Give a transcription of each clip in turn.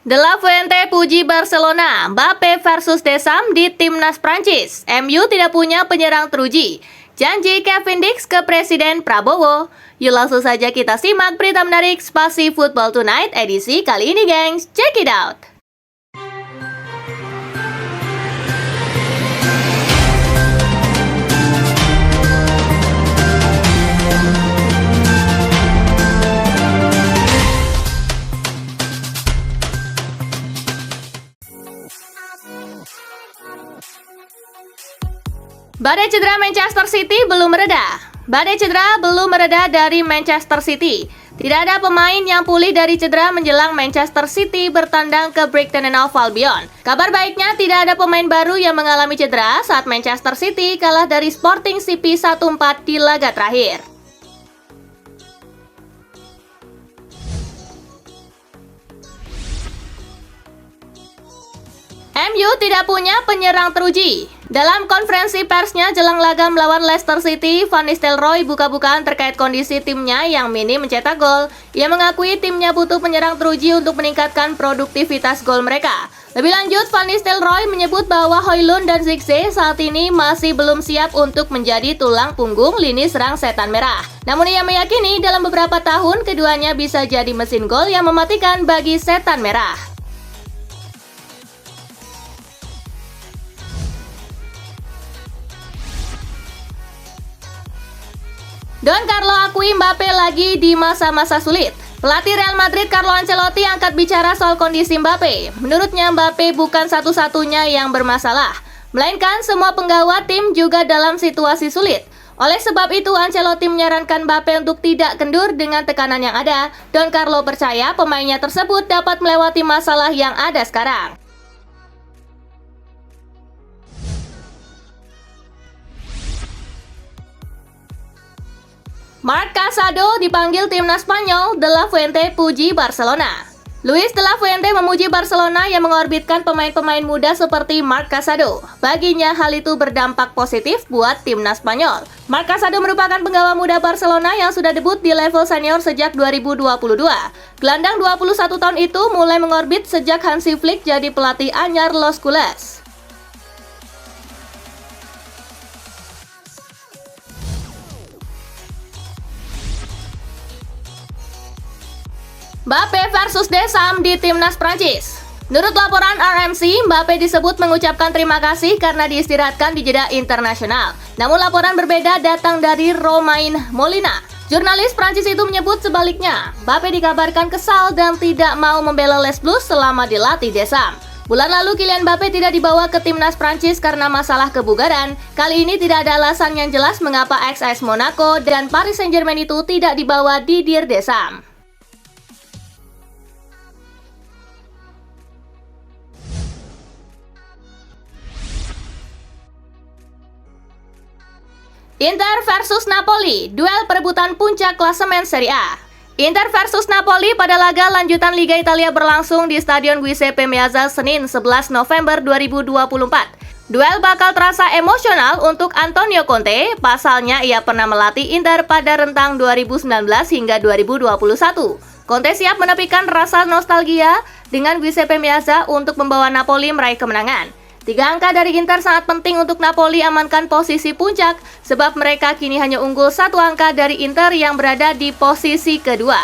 De La Fuente puji Barcelona, Mbappe versus Deschamps di Timnas Prancis. MU tidak punya penyerang teruji. Janji Kevin Dix ke Presiden Prabowo. Yuk langsung saja kita simak berita menarik Spasi Football Tonight edisi kali ini, gengs. Check it out! Badai cedera Manchester City belum mereda. Badai cedera belum mereda dari Manchester City. Tidak ada pemain yang pulih dari cedera menjelang Manchester City bertandang ke Brighton and Hove Albion. Kabar baiknya tidak ada pemain baru yang mengalami cedera saat Manchester City kalah dari Sporting CP 1-4 di laga terakhir. MU tidak punya penyerang teruji. Dalam konferensi persnya jelang laga melawan Leicester City, Van Nistelrooy buka-bukaan terkait kondisi timnya yang minim mencetak gol. Ia mengakui timnya butuh penyerang teruji untuk meningkatkan produktivitas gol mereka. Lebih lanjut, Van Nistelrooy menyebut bahwa Højlund dan Zirkzee saat ini masih belum siap untuk menjadi tulang punggung lini serang Setan Merah. Namun ia meyakini dalam beberapa tahun keduanya bisa jadi mesin gol yang mematikan bagi Setan Merah. Don Carlo akui Mbappe lagi di masa-masa sulit. Pelatih Real Madrid Carlo Ancelotti angkat bicara soal kondisi Mbappe. Menurutnya Mbappe bukan satu-satunya yang bermasalah, melainkan semua penggawa tim juga dalam situasi sulit. Oleh sebab itu Ancelotti menyarankan Mbappe untuk tidak kendur dengan tekanan yang ada. Don Carlo percaya pemainnya tersebut dapat melewati masalah yang ada sekarang. Marc Casado dipanggil timnas Spanyol, De La Fuente puji Barcelona. Luis De La Fuente memuji Barcelona yang mengorbitkan pemain-pemain muda seperti Marc Casado. Baginya hal itu berdampak positif buat timnas Spanyol. Marc Casado merupakan penggawa muda Barcelona yang sudah debut di level senior sejak 2022. Gelandang 21 tahun itu mulai mengorbit sejak Hansi Flick jadi pelatih anyar Los Culés. Mbappe versus Deschamps di Timnas Prancis. Menurut laporan RMC, Mbappe disebut mengucapkan terima kasih karena diistirahatkan di jeda internasional. Namun laporan berbeda datang dari Romain Molina. Jurnalis Prancis itu menyebut sebaliknya, Mbappe dikabarkan kesal dan tidak mau membela Les Bleus selama dilatih Deschamps. Bulan lalu Kylian Mbappe tidak dibawa ke Timnas Prancis karena masalah kebugaran. Kali ini tidak ada alasan yang jelas mengapa ex-AS Monaco dan Paris Saint-Germain itu tidak dibawa Didier Deschamps. Inter versus Napoli, duel perebutan puncak klasemen Serie A. Inter versus Napoli pada laga lanjutan Liga Italia berlangsung di Stadion Giuseppe Meazza Senin 11 November 2024. Duel bakal terasa emosional untuk Antonio Conte, pasalnya ia pernah melatih Inter pada rentang 2019 hingga 2021. Conte siap menepikan rasa nostalgia dengan Giuseppe Meazza untuk membawa Napoli meraih kemenangan. 3 angka dari Inter sangat penting untuk Napoli amankan posisi puncak, sebab mereka kini hanya unggul 1 angka dari Inter yang berada di posisi kedua.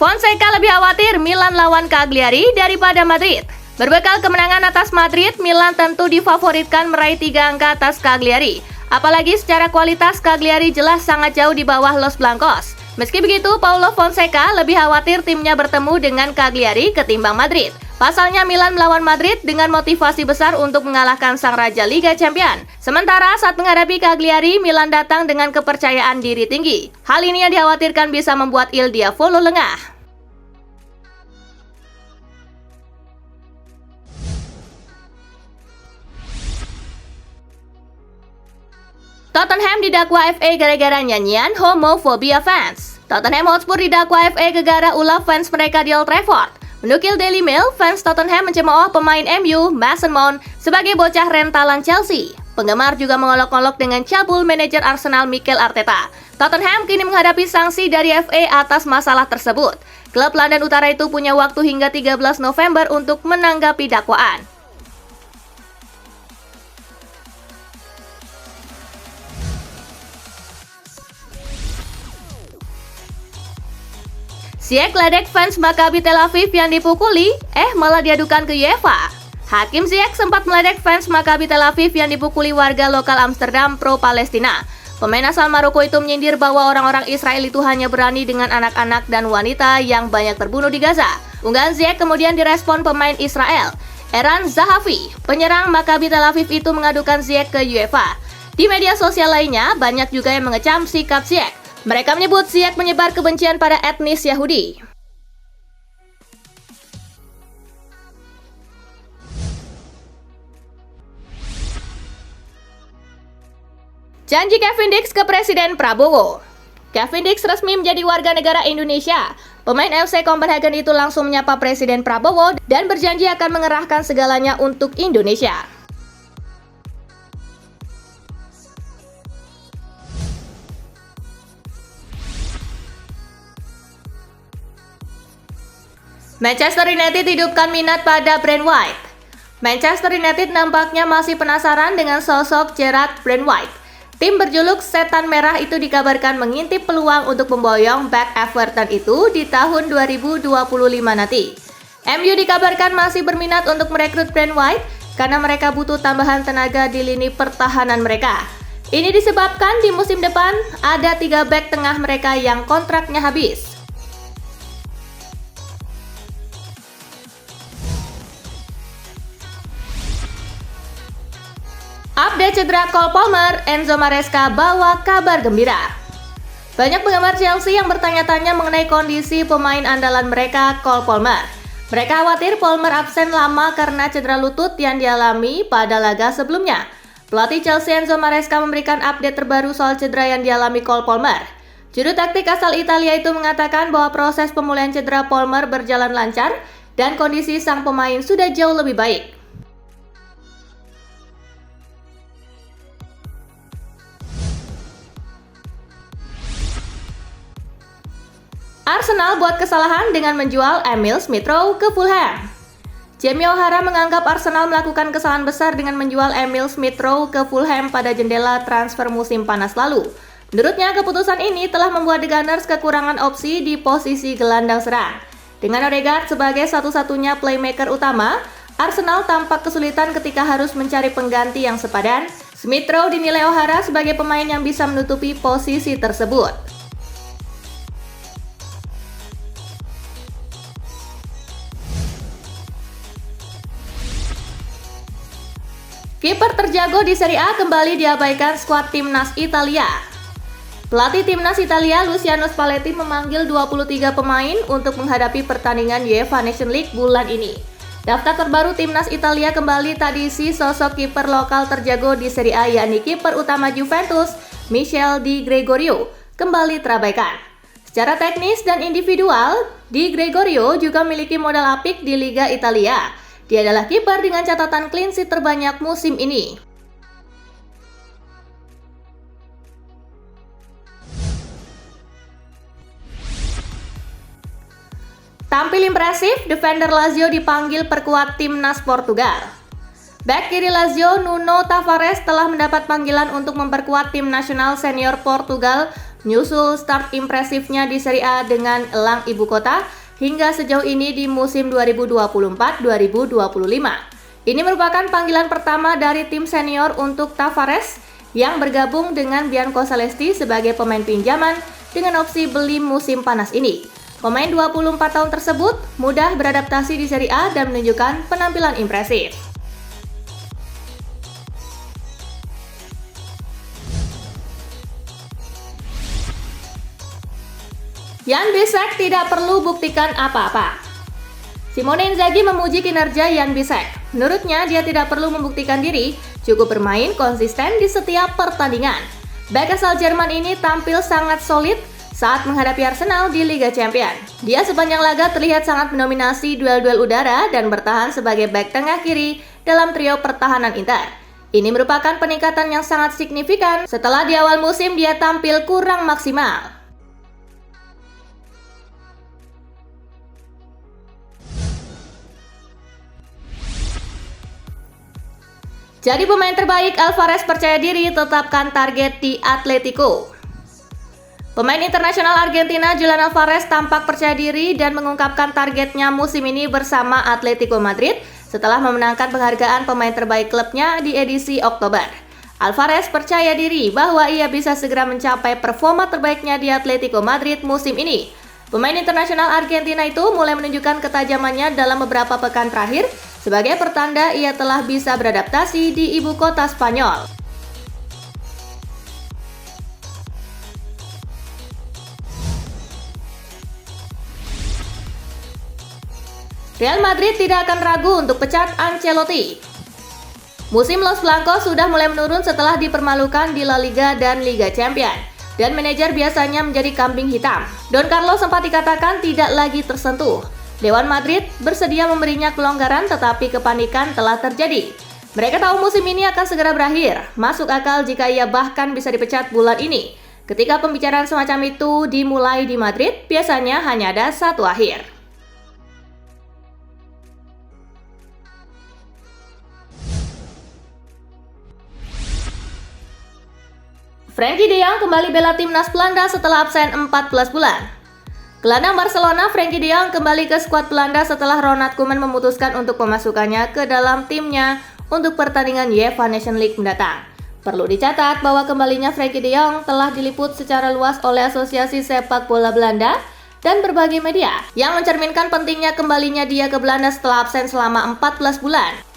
Fonseca lebih khawatir Milan lawan Cagliari daripada Madrid. Berbekal kemenangan atas Madrid, Milan tentu difavoritkan meraih 3 angka atas Cagliari. Apalagi secara kualitas Cagliari jelas sangat jauh di bawah Los Blancos. Meski begitu, Paulo Fonseca lebih khawatir timnya bertemu dengan Cagliari ketimbang Madrid. Pasalnya Milan melawan Madrid dengan motivasi besar untuk mengalahkan sang Raja Liga Champions. Sementara saat menghadapi Cagliari, Milan datang dengan kepercayaan diri tinggi. Hal ini yang dikhawatirkan bisa membuat Il Diavolo lengah. Tottenham didakwa FA gara-gara nyanyian homofobia fans. Tottenham Hotspur didakwa FA gara-gara ulah fans mereka di Old Trafford. Menukil Daily Mail, fans Tottenham mencemooh pemain MU, Mason Mount, sebagai bocah rentalan Chelsea. Penggemar juga mengolok-olok dengan cabul manajer Arsenal Mikel Arteta. Tottenham kini menghadapi sanksi dari FA atas masalah tersebut. Klub London Utara itu punya waktu hingga 13 November untuk menanggapi dakwaan. Ziyech ledek fans Maccabi Tel Aviv yang dipukuli, malah diadukan ke UEFA. Hakim Ziyech sempat meledek fans Maccabi Tel Aviv yang dipukuli warga lokal Amsterdam pro-Palestina. Pemain asal Maroko itu menyindir bahwa orang-orang Israel itu hanya berani dengan anak-anak dan wanita yang banyak terbunuh di Gaza. Unggahan Ziyech kemudian direspon pemain Israel, Eran Zahavi. Penyerang Maccabi Tel Aviv itu mengadukan Ziyech ke UEFA. Di media sosial lainnya, banyak juga yang mengecam sikap Ziyech. Mereka menyebut Ziyech menyebar kebencian pada etnis Yahudi. Janji Kevin Dix ke Presiden Prabowo. Kevin Dix resmi menjadi warga negara Indonesia. Pemain FC Copenhagen itu langsung menyapa Presiden Prabowo dan berjanji akan mengerahkan segalanya untuk Indonesia. Manchester United hidupkan minat pada Brand White. Manchester United nampaknya masih penasaran dengan sosok Gerrard Brand White. Tim berjuluk Setan Merah itu dikabarkan mengintip peluang untuk memboyong back Everton itu di tahun 2025 nanti. MU dikabarkan masih berminat untuk merekrut Brand White karena mereka butuh tambahan tenaga di lini pertahanan mereka. Ini disebabkan di musim depan ada 3 back tengah mereka yang kontraknya habis. Update cedera Cole Palmer, Enzo Maresca bawa kabar gembira. Banyak penggemar Chelsea yang bertanya-tanya mengenai kondisi pemain andalan mereka, Cole Palmer. Mereka khawatir Palmer absen lama karena cedera lutut yang dialami pada laga sebelumnya. Pelatih Chelsea Enzo Maresca memberikan update terbaru soal cedera yang dialami Cole Palmer. Juru taktik asal Italia itu mengatakan bahwa proses pemulihan cedera Palmer berjalan lancar dan kondisi sang pemain sudah jauh lebih baik. Arsenal buat kesalahan dengan menjual Emil Smith-Rowe ke Fulham. Jamie O'Hara menganggap Arsenal melakukan kesalahan besar dengan menjual Emil Smith-Rowe ke Fulham pada jendela transfer musim panas lalu. Menurutnya, keputusan ini telah membuat The Gunners kekurangan opsi di posisi gelandang serang. Dengan Odegaard sebagai satu-satunya playmaker utama, Arsenal tampak kesulitan ketika harus mencari pengganti yang sepadan. Smith-Rowe dinilai O'Hara sebagai pemain yang bisa menutupi posisi tersebut. Kiper terjago di Serie A kembali diabaikan skuad timnas Italia. Pelatih timnas Italia Luciano Spalletti memanggil 23 pemain untuk menghadapi pertandingan UEFA Nations League bulan ini. Daftar terbaru timnas Italia kembali tak diisi sosok kiper lokal terjago di Serie A, yakni kiper utama Juventus, Michel Di Gregorio, kembali terabaikan. Secara teknis dan individual, Di Gregorio juga memiliki modal apik di Liga Italia. Dia adalah kiper dengan catatan clean sheet terbanyak musim ini. Tampil impresif, defender Lazio dipanggil perkuat timnas Portugal. Bek kiri Lazio Nuno Tavares telah mendapat panggilan untuk memperkuat tim nasional senior Portugal, menyusul start impresifnya di Serie A dengan elang ibu kota hingga sejauh ini di musim 2024-2025. Ini merupakan panggilan pertama dari tim senior untuk Tavares yang bergabung dengan Bianco Celesti sebagai pemain pinjaman dengan opsi beli musim panas ini. Pemain 24 tahun tersebut mudah beradaptasi di Serie A dan menunjukkan penampilan impresif. Jan Bisek tidak perlu buktikan apa-apa. Simone Inzaghi memuji kinerja Jan Bisek. Menurutnya, dia tidak perlu membuktikan diri, cukup bermain konsisten di setiap pertandingan. Bek asal Jerman ini tampil sangat solid saat menghadapi Arsenal di Liga Champions. Dia sepanjang laga terlihat sangat mendominasi duel-duel udara dan bertahan sebagai bek tengah kiri dalam trio pertahanan Inter. Ini merupakan peningkatan yang sangat signifikan setelah di awal musim dia tampil kurang maksimal. Jadi pemain terbaik, Alvarez percaya diri tetapkan target di Atletico. Pemain internasional Argentina Julian Alvarez tampak percaya diri dan mengungkapkan targetnya musim ini bersama Atletico Madrid setelah memenangkan penghargaan pemain terbaik klubnya di edisi Oktober. Alvarez percaya diri bahwa ia bisa segera mencapai performa terbaiknya di Atletico Madrid musim ini. Pemain internasional Argentina itu mulai menunjukkan ketajamannya dalam beberapa pekan terakhir sebagai pertanda ia telah bisa beradaptasi di ibu kota Spanyol. Real Madrid tidak akan ragu untuk pecat Ancelotti. Musim Los Blancos sudah mulai menurun setelah dipermalukan di La Liga dan Liga Champions, dan manajer biasanya menjadi kambing hitam. Don Carlo sempat dikatakan tidak lagi tersentuh. Dewan Madrid bersedia memberinya kelonggaran, tetapi kepanikan telah terjadi. Mereka tahu musim ini akan segera berakhir. Masuk akal jika ia bahkan bisa dipecat bulan ini. Ketika pembicaraan semacam itu dimulai di Madrid, biasanya hanya ada satu akhir. Frenkie de Jong kembali bela timnas Belanda setelah absen 14 bulan. Gelandang Barcelona Frenkie de Jong kembali ke skuad Belanda setelah Ronald Koeman memutuskan untuk memasukkannya ke dalam timnya untuk pertandingan UEFA Nations League mendatang. Perlu dicatat bahwa kembalinya Frenkie de Jong telah diliput secara luas oleh Asosiasi Sepak Bola Belanda dan berbagai media, yang mencerminkan pentingnya kembalinya dia ke Belanda setelah absen selama 14 bulan.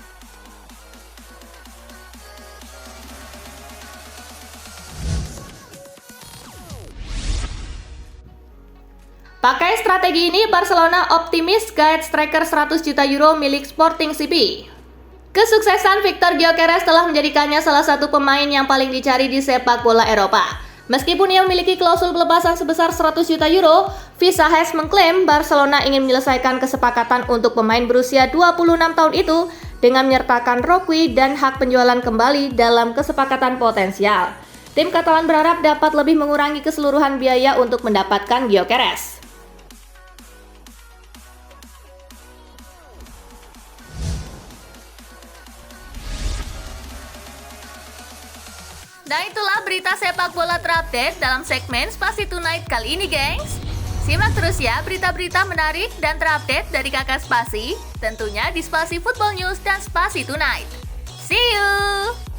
Pakai strategi ini, Barcelona optimis gait striker 100 juta euro milik Sporting CP. Kesuksesan Victor Gyökeres telah menjadikannya salah satu pemain yang paling dicari di sepak bola Eropa. Meskipun ia memiliki klausul pelepasan sebesar 100 juta euro, Visahes mengklaim Barcelona ingin menyelesaikan kesepakatan untuk pemain berusia 26 tahun itu dengan menyertakan Roqui dan hak penjualan kembali dalam kesepakatan potensial. Tim Katalan berharap dapat lebih mengurangi keseluruhan biaya untuk mendapatkan Gyökeres. Nah, itulah berita sepak bola terupdate dalam segmen Spasi Tonight kali ini, gengs. Simak terus ya berita-berita menarik dan terupdate dari Kakak Spasi, tentunya di Spasi Football News dan Spasi Tonight. See you!